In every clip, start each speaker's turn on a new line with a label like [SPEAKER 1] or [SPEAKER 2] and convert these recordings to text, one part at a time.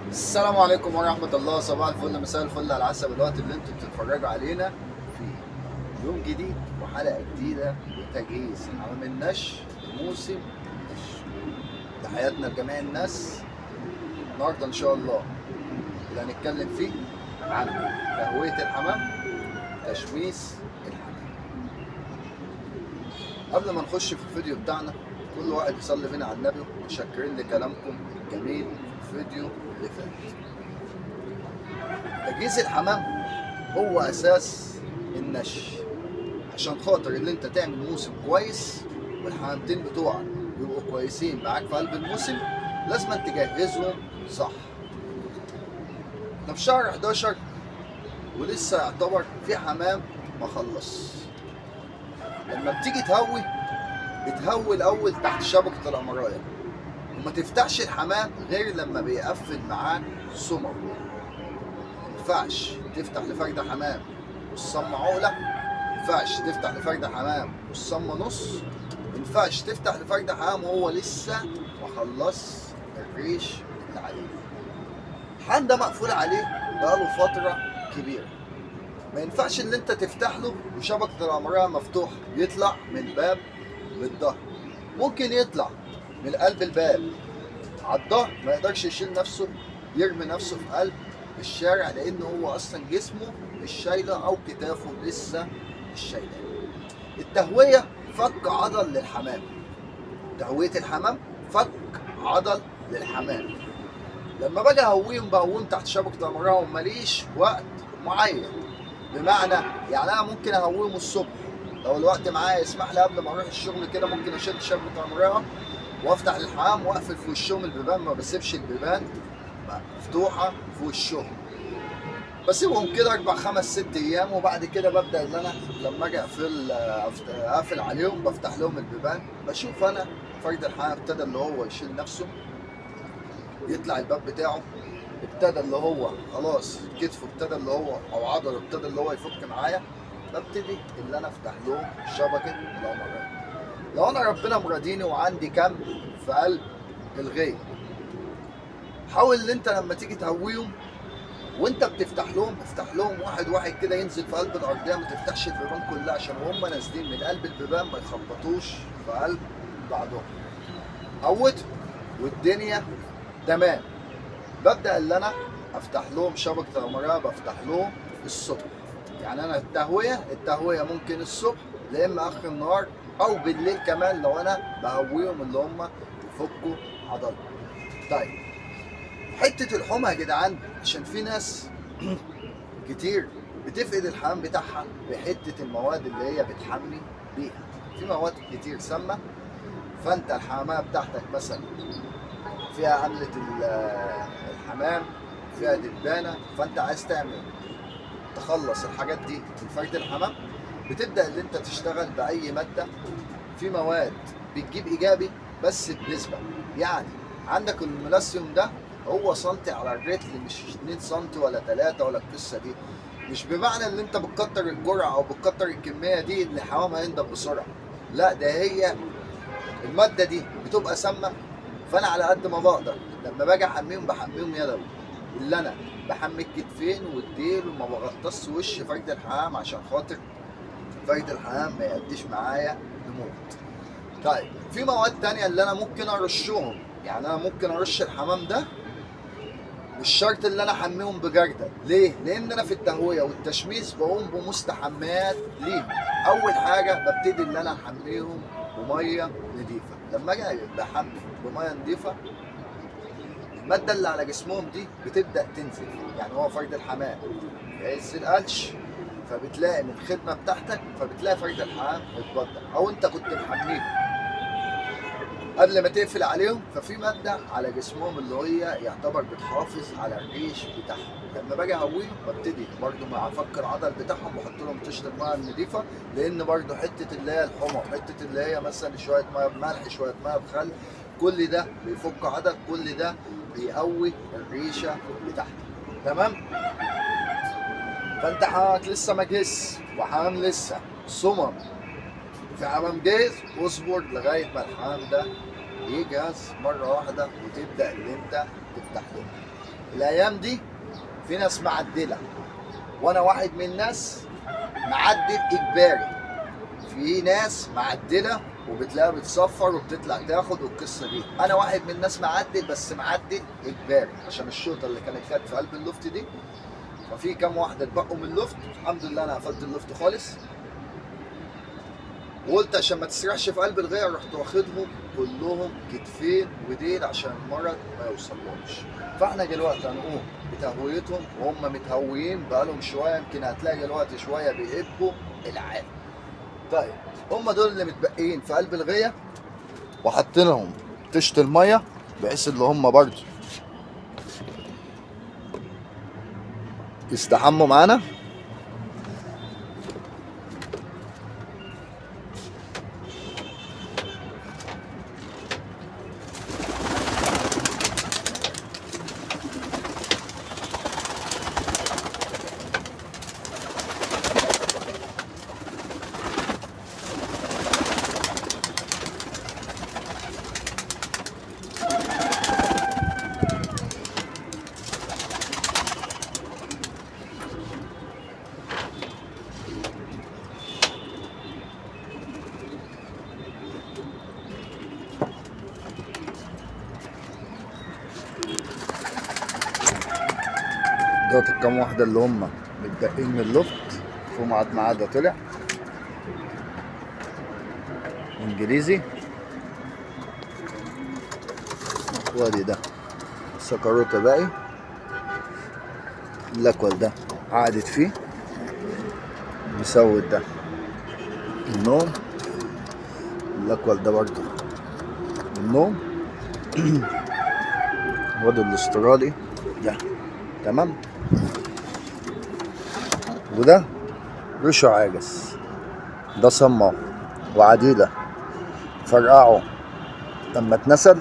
[SPEAKER 1] السلام عليكم ورحمة الله. صباح الفل، مساء الفل، على حسب الوقت اللي انتوا بتتفرجوا علينا فيه. يوم جديد وحلقة جديدة وتجهيز حمام النش لموسم النش. تحياتنا لجميع الناس. النهارده ان شاء الله اللي هنتكلم فيه عن تهوية الحمام، تشميس الحمام. قبل ما نخش في الفيديو بتاعنا، كل واحد يصلي بينا على النبي. متشكرين لكلامكم الجميل في الفيديو اللي فات. تجهيز الحمام هو اساس النش، عشان خاطر ان انت تعمل موسم كويس والحمامتين بتوعك يبقوا كويسين معاك في قلب الموسم، لازم تجهزهم صح. احنا في شهر 11 ولسه يعتبر في حمام ما خلص. لما بتيجي تهوي بتهوي الاول تحت شبكة الامراية، وما تفتحش الحمام غير لما بيقفل معاك سمر. مينفعش تفتح لفردة حمام والصم عقلة، مينفعش تفتح لفردة حمام والصم نص، مينفعش تفتح لفردة حمام وهو لسه مخلص الريش اللي عليه. الحمام ده مقفول عليه بقاله فترة كبيرة، ما ينفعش ان انت تفتح له وشبكة الأمراية مفتوحة يطلع من الباب للظهر. ممكن يطلع من قلب الباب على الظهر، ما يقدرش يشيل نفسه، يرمي نفسه في قلب الشارع، لان هو اصلا جسمه مش شايله او كتافه لسه مش شايله. التهويه فك عضل للحمام. تهويه الحمام فك عضل للحمام. لما باجي اهويهم بهويهم تحت شبكه امراء وماليش وقت معين. بمعنى يعني انا ممكن اهويهم الصبح لو الوقت معايا يسمح لي، قبل ما اروح الشغل كده ممكن اشد شبكه امراء وافتح الحمام واقفل في وشهم البيبان، ما بسيبش البيبان مفتوحه في وشهم، بسيبهم كده 4 5 6 ايام. وبعد كده ببدا ان انا لما اجي اقفل عليهم بفتح لهم البيبان، بشوف انا فرد الحمام ابتدى اللي هو يشيل نفسه، يطلع الباب بتاعه، ابتدى اللي هو خلاص كتفه ابتدى اللي هو او عضله ابتدى اللي هو يفك معايا، ببتدي اللي انا افتح لهم شبكه الامراء. لو انا ربنا مراديني وعندي كم في قلب الغية، حاول ان انت لما تيجي تهويهم وانت بتفتح لهم افتح لهم واحد واحد كده ينزل في قلب الارضيه، ما تفتحش البيبان كلها عشان وهم نازلين من قلب البيبان ما يخبطوش في قلب بعضهم. هوتهم والدنيا تمام، ببدا ان انا افتح لهم شبكه الامراء، بفتح لهم الصبح. يعني انا التهويه ممكن الصبح لا اما اخر النهار او بالليل كمان لو انا بهويهم اللي هم يفكوا عضلهم. طيب حته الحمى يا جدعان، عشان في ناس كتير بتفقد الحمام بتاعها بحته المواد اللي هي بتحمي بيها. في مواد كتير سامه، فانت الحمامه بتاعتك مثلا فيها عملة الحمام، فيها دبانة، فانت عايز تخلص الحاجات دي من فرد الحمام، بتبدأ ان انت تشتغل بأي مادة. في مواد بتجيب ايجابي بس بنسبة، يعني عندك الملاسيوم ده هو سنتي على الرتل، مش 2 سنتي ولا 3 ولا القصة دي. مش بمعنى ان انت بتكتر الجرعة او بتكتر الكمية دي ان الحمام هينضب بسرعة، لا، ده هي المادة دي بتبقى سامة. فانا على قد ما بقدر لما باجي احميهم بحميهم يدوي، اللي انا بحمي الكتفين والديل وما بغطس وش فرد الحمام عشان خاطر فرد الحمام ما يأديش معايا لموت. طيب في مواد تانية اللي انا ممكن ارشهم، يعني انا ممكن ارش الحمام ده، مش شرط اللي انا احميهم بجردل. ليه؟ لان انا في التهويه والتشميس بقوم بمستحمات ليهم. اول حاجه ببتدي اللي انا احميهم بميه نظيفه. لما اجي بحمي بميه نظيفه، الماده اللي على جسمهم دي بتبدا تنزل. يعني هو فرد الحمام في عز القلش، فبتلاقي من الخدمه بتاعتك فبتلاقي فرد الحمام اتبطل، او انت كنت محميهم قبل ما تقفل عليهم، ففي ماده على جسمهم اللي هي يعتبر بتحافظ على الريش بتاعهم. لما باجي اهويهم ببتدي برضو مع فك العضل بتاعهم بحط لهم طشت الميه النظيفه، لان برضو حته اللي هي الحمى وحته اللي هي مثلا شويه ميه بملح شويه ميه بخل، كل ده بيفك عضل، كل ده بيقوي الريشه بتاعتك. تمام؟ فانت حمامك لسه ما جهزش وحمام لسه صمم، في حمام جاهز، اصبر لغايه ما الحمام ده يجهز مره واحده وتبدا ان انت تفتح له. الايام دي في ناس معدله، وانا واحد من الناس معدل اجباري. في ناس معدله وبتلاقيها بتصفر وبتطلع تاخد والقصه دي. انا واحد من الناس معدل، بس معدل اجباري عشان الشوطه اللي كانت جت في قلب اللفت دي. ففي كام واحده اتبقوا من اللفت، الحمد لله انا قفلت اللفت خالص. وقلت عشان ما تسرحش في قلب الغير، رحت واخدهم كلهم كتفين وديل عشان المرض ما يوصلهمش. فاحنا دلوقتي هنقوم بتهويتهم وهم متهويين بقالهم شويه، يمكن هتلاقي دلوقتي شويه بيهبوا العالم. طيب هم دول اللي متبقيين في قلب الغيه، وحاطين لهم طشت الميه بحيث اللي هم برضه يستحموا معانا. دوت الكام واحدة اللي هم متبقين من اللفت. فيهم عاد ما عدا طلع انجليزي، وادي ده سكروته باقي، الاكوال ده قعدت فيه، مسود ده النوم، الاكوال ده برضه النوم وادي الاسترالي ده تمام. وده ريشه عاجز، ده صمه وعديله فرقعه لما اتنسل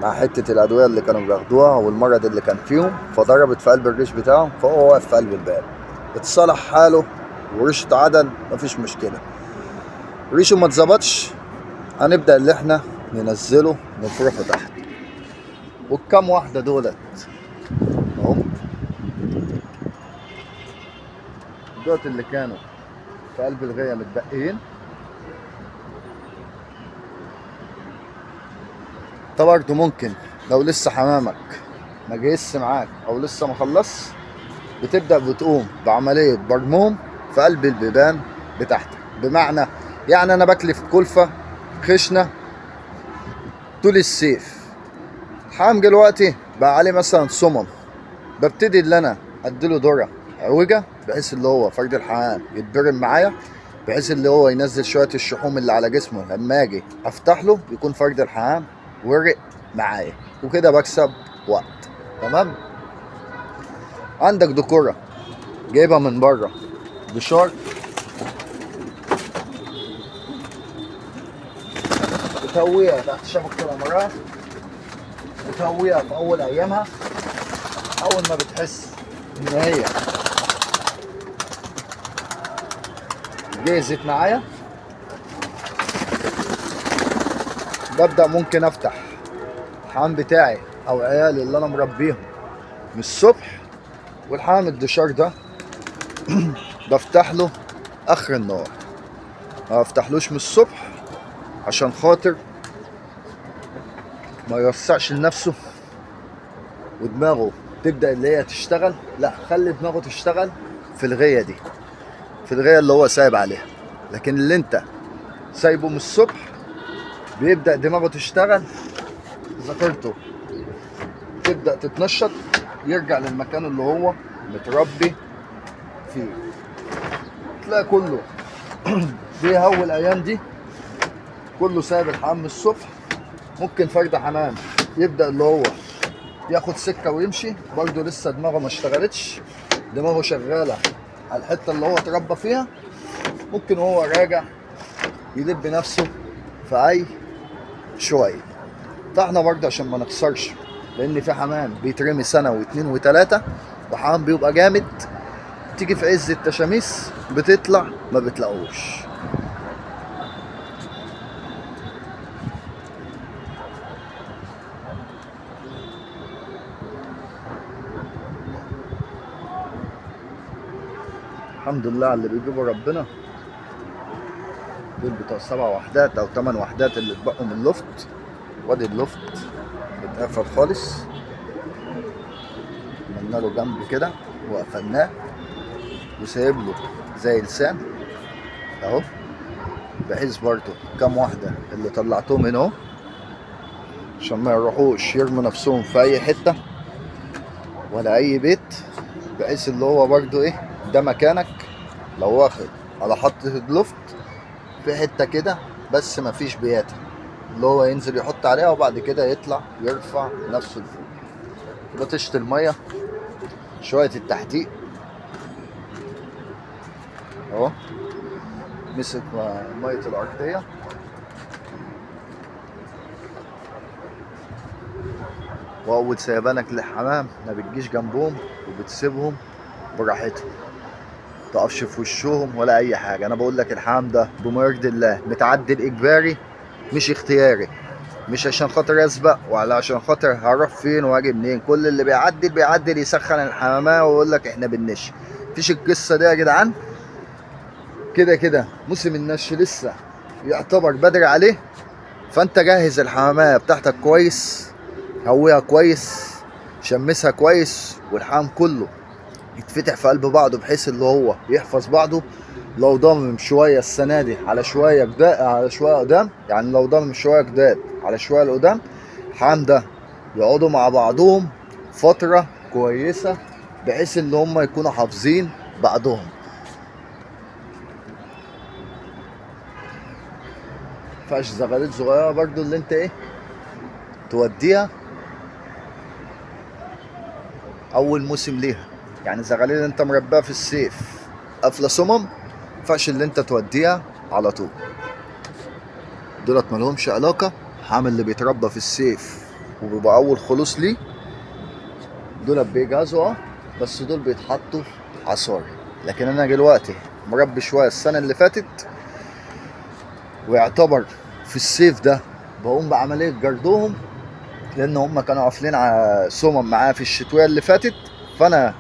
[SPEAKER 1] مع حتة الأدوية اللي كانوا بياخدوها والمرض اللي كان فيهم، فضربت في قلب الريش بتاعه، فهو واقف في قلب الباب. اتصلح حاله وريشه عدل، مفيش مشكلة. ريشه ما اتظبطش، هنبدأ اللي احنا ننزله نفرفه تحت. والكام واحدة دولت اهم، دولت اللي كانوا في قلب الغاية متبقيين. ده برضه ممكن لو لسه حمامك ما جهزش معاك او لسه ما خلصش، بتبدأ بتقوم بعملية برموم في قلب البيبان بتاعتك. بمعنى يعني انا بكلف كلفة خشنة طول الصيف، الحمام دلوقتي بقى عليه مثلا صمم، ببتدي اللي انا اديله ذرة عوجة بحيث اللي هو فرد الحمام يتبرم معايا، بحيث اللي هو ينزل شوية الشحوم اللي على جسمه، لما اجي افتح له يكون فرد الحمام ورق معايا، وكده بكسب وقت. تمام. عندك دكورة جايبها من بره بشار، بتهويها تحت شبكة الأمراض، بتهويها في أول أيامها. أول ما بتحس إن هي جهزت معايا، ببدأ ممكن أفتح الحمام بتاعي أو عيالي اللي أنا مربيهم من الصبح. والحمام الدشار ده بفتح له آخر النهار، ما بفتحلوش من الصبح عشان خاطر ما يوسعش لنفسه ودماغه تبدأ اللي هي تشتغل. لا، خلي دماغه تشتغل في الغاية دي، في الغاية اللي هو سايب عليها. لكن اللي انت سايبه من الصبح بيبدأ دماغه تشتغل، ذاكرته تبدأ تتنشط، يرجع للمكان اللي هو متربي فيه. تلاقي كله بيهوي الأيام دي، كله سايب الحمام من الصبح. ممكن فرد حمام يبدأ اللي هو ياخد سكة ويمشي، برضه لسه دماغه ما اشتغلتش، دماغه شغالة على الحتة اللي هو اتربى فيها. ممكن وهو راجع يلب نفسه في أي شوية. فاحنا برضه عشان ما نخسرش، لأن في حمام بيترمي سنة واتنين وتلاتة، وحمام بيبقى جامد تيجي في عز التشاميس بتطلع ما بتلاقوش. الحمد لله على اللي بيجيبه ربنا. دول بتوع 7 وحدات او 8 وحدات اللي اتبقوا من اللوفت. وادي اللوفت اتقفل خالص، عملنا له جنب كده وقفلناه وسايب له زي لسان اهو، بحيث برضه كام واحده اللي طلعتهم هنا اهو عشان ما يروحوش يرموا نفسهم في اي حته ولا اي بيت، بحيث اللي هو برضه ايه، ده مكانك لو واخد على حطة اللوفت في حته كده بس مفيش بياتا، اللي هو ينزل يحط عليها وبعد كده يطلع يرفع نفسه لفوق. بطشت الميه، شويه التحديق اهو، مسك ميه الارضيه واول سيبانك للحمام ما بتجيش جنبهم وبتسيبهم براحتهم، متقفش في وشهم ولا اي حاجه. انا بقول لك الحمام ده بما يرضي الله متعدل اجباري مش اختياري، مش عشان خاطر اسبق ولا عشان خاطر هروح فين واجي منين. كل اللي بيعدل يسخن الحمامات ويقول لك احنا بننش. مفيش القصه دي يا جدعان. كده كده موسم النش لسه يعتبر بدري عليه، فانت جهز الحمامات بتاعتك كويس، هويها كويس، شمسها كويس، والحمام كله يتفتح في قلب بعضه بحيث اللي هو يحفظ بعضه. لو ضمم شويه السنه دي على شويه جداد على شويه قدام، يعني لو ضمم شويه جداد على شويه لقدام، الحمام ده يقعدوا مع بعضهم فتره كويسه بحيث ان هم يكونوا حافظين بعضهم. مينفعش زغاليل صغيره برضو اللي انت ايه توديها اول موسم ليها، يعني زغاليل انت مربيها في الصيف قافله سمم، مينفعش اللي انت توديها على طول. دولت ملهمش علاقه، حامل اللي بيتربى في الصيف وبيبقى اول خلوص ليه دولت بيجهزوا بس دول بيتحطوا عصاري. لكن انا دلوقتي مربي شويه السنه اللي فاتت، ويعتبر في الصيف ده بقوم بعمليه جردهم، لان هم كانوا قافلين على سمم معايا في الشتويه اللي فاتت، فانا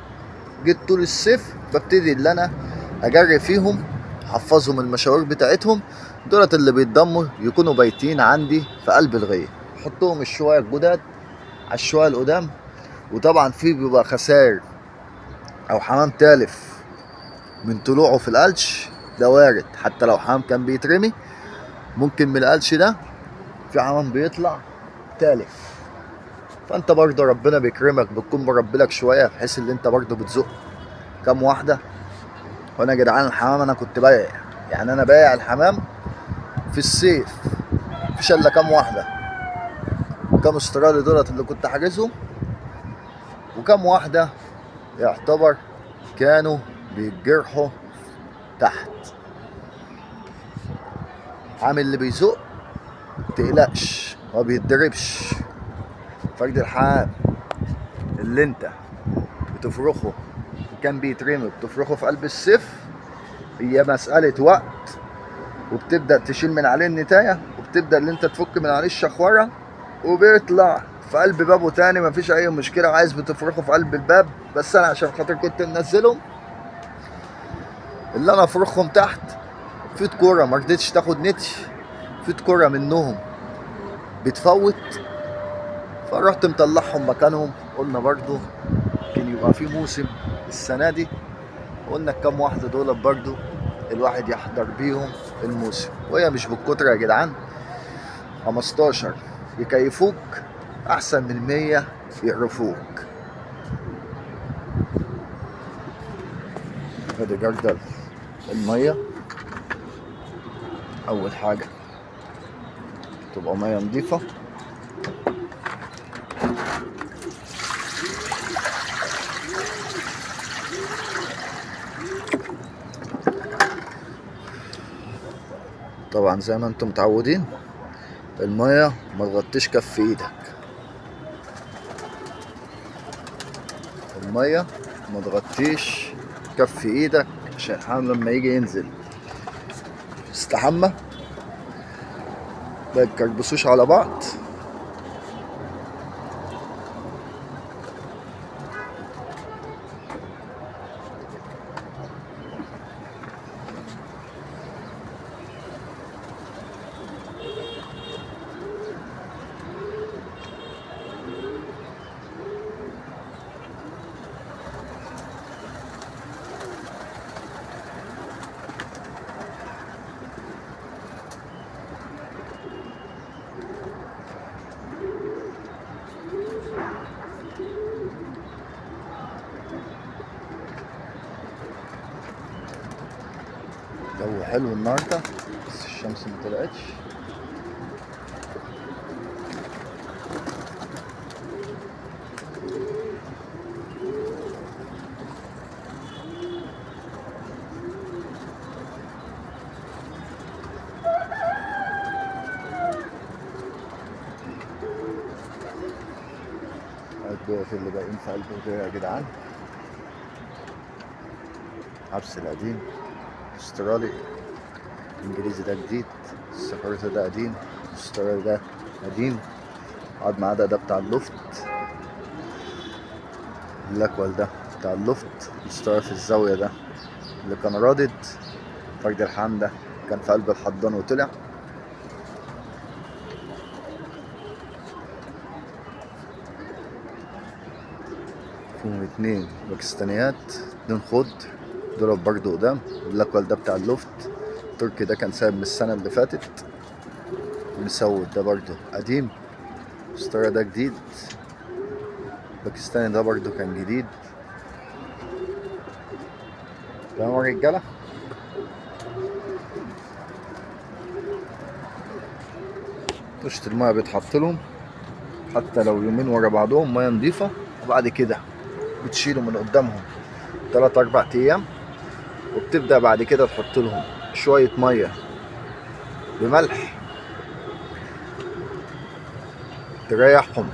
[SPEAKER 1] جيت طول الصيف ببتدي اللي انا اجري فيهم، احفظهم المشاوير بتاعتهم. دولت اللي بيتضموا يكونوا بايتين عندي في قلب الغيه، احطهم الشويه الجداد على الشويه القدام. وطبعا في بيبقى خسائر او حمام تالف من طلوعه في القلش، ده وارد. حتى لو حمام كان بيترمي ممكن من القلش ده في حمام بيطلع تالف، فانت برضه ربنا بيكرمك بتكون مربي لك شويه بحيث ان انت برضه بتزق كام واحده. وانا يا جدعان الحمام انا كنت بايع، يعني انا بايع الحمام في الصيف مفيش الا كام واحده، كام استرالي دولت اللي كنت حاجزهم، وكام واحده يعتبر كانوا بيتجرحوا تحت. عامل اللي بيزق متقلقش ما بيتضربش. فرد الحمام اللي انت بتفرخه كان بيترمي بتفرخه في قلب الصيف، هي مسألة وقت، وبتبدأ تشيل من عليه النتاية وبتبدأ اللي انت تفك من عليه الشخورة وبيطلع في قلب بابه تاني مفيش اي مشكلة. عايز بتفرخه في قلب الباب، بس انا عشان خاطر كنت منزلهم اللي انا افرخهم تحت، في كورة مرضتش تاخد نتش، في كورة منهم بتفوت، فرحت مطلعهم مكانهم. قلنا برضو كان يبقى في موسم السنة دي، قلنا كام واحدة دول برضو الواحد يحضر بيهم الموسم، وهي مش بالكترة يا جدعان، 15 يكيفوك احسن من 100 يقرفوك. ادي جردل المية، اول حاجة تبقى مية نضيفة، طبعا زي ما انتم متعودين المية ما تغطيش كف ايدك، المية ما تغطيش كف ايدك عشان الحمام لما يجي ينزل يستحمى ما يتكربسوش على بعض. جو حلو النهارده بس الشمس ما طلعتش. الضيوف اللي باقيين في قلب البيت يا جدعان. عبس القديم استرالي، الانجليزي ده جديد، السفارة ده قديم، الاسترالي ده قديم، قعد معاه ده بتاع اللفت، الاكوال ده بتاع اللفت، الاسترالي في الزاوية ده اللي كان رادد، فرد الحام ده كان في قلب الحضان وطلع. فيهم اتنين باكستانيات، اتنين خضر دول برضه قدام. الاكوال ده بتاع اللفت، التركي ده كان سايب من السنة اللي فاتت، المسود ده برضه قديم، استراليا ده جديد، باكستاني ده برضه كان جديد. تمام يا رجالة. طشة المية بيتحط لهم حتى لو يومين ورا بعضهم مية نضيفة، وبعد كده بتشيلوا من قدامهم 3-4 أيام، وبتبدأ بعد كده تحط لهم شوية مية بملح تريحهم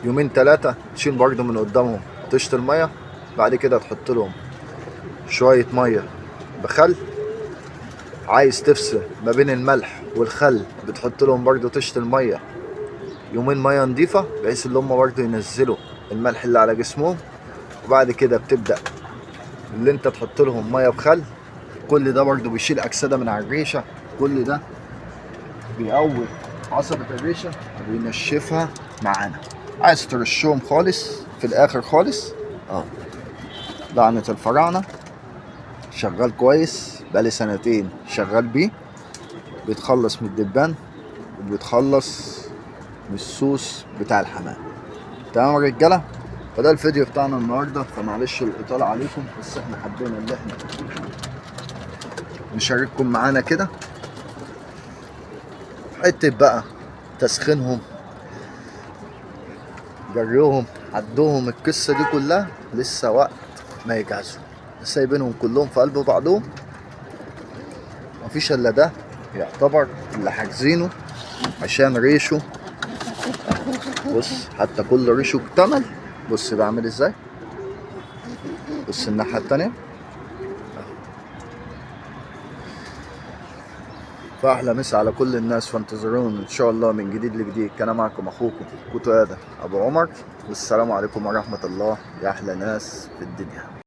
[SPEAKER 1] يومين 3، تشيل برضه من قدامهم طشة المية، بعد كده تحط لهم شوية مية بخل. عايز تفصل ما بين الملح والخل بتحط لهم برضه طشة المية يومين مية نضيفة، بحيث ان هم برضه ينزلوا الملح اللي على جسمهم. وبعد كده بتبدأ اللي انت تحط لهم مية بخل. كل ده برضه بيشيل أكسدة من على الريشة، كل ده بيقوي عصبة الريشة وبينشفها معانا. عايز ترشهم خالص في الآخر خالص. لعنة الفراعنة شغال كويس، بقالي 2 شغال بيه، بيتخلص من الدبان وبيتخلص من السوس بتاع الحمام. تمام يا رجاله. فده الفيديو بتاعنا النهارده، فمعلش الاطاله عليكم، بس احنا حبينا ان احنا نشارككم معانا كده حته بقى تسخينهم، جريهم، عدوهم، القصه دي كلها لسه وقت ما يجهزوا، سايبينهم كلهم في قلب بعضهم. مفيش الا ده يعتبر اللي حاجزينه عشان ريشه. بص حتى كل ريشه اكتمل. بص ده عامل ازاي، بص الناحية التانية. فأحلى مسا على كل الناس، فانتظرونا إن شاء الله من جديد لجديد. كان معكم أخوكم كوتو آدم أبو عمر، والسلام عليكم ورحمة الله يا أحلى ناس في الدنيا.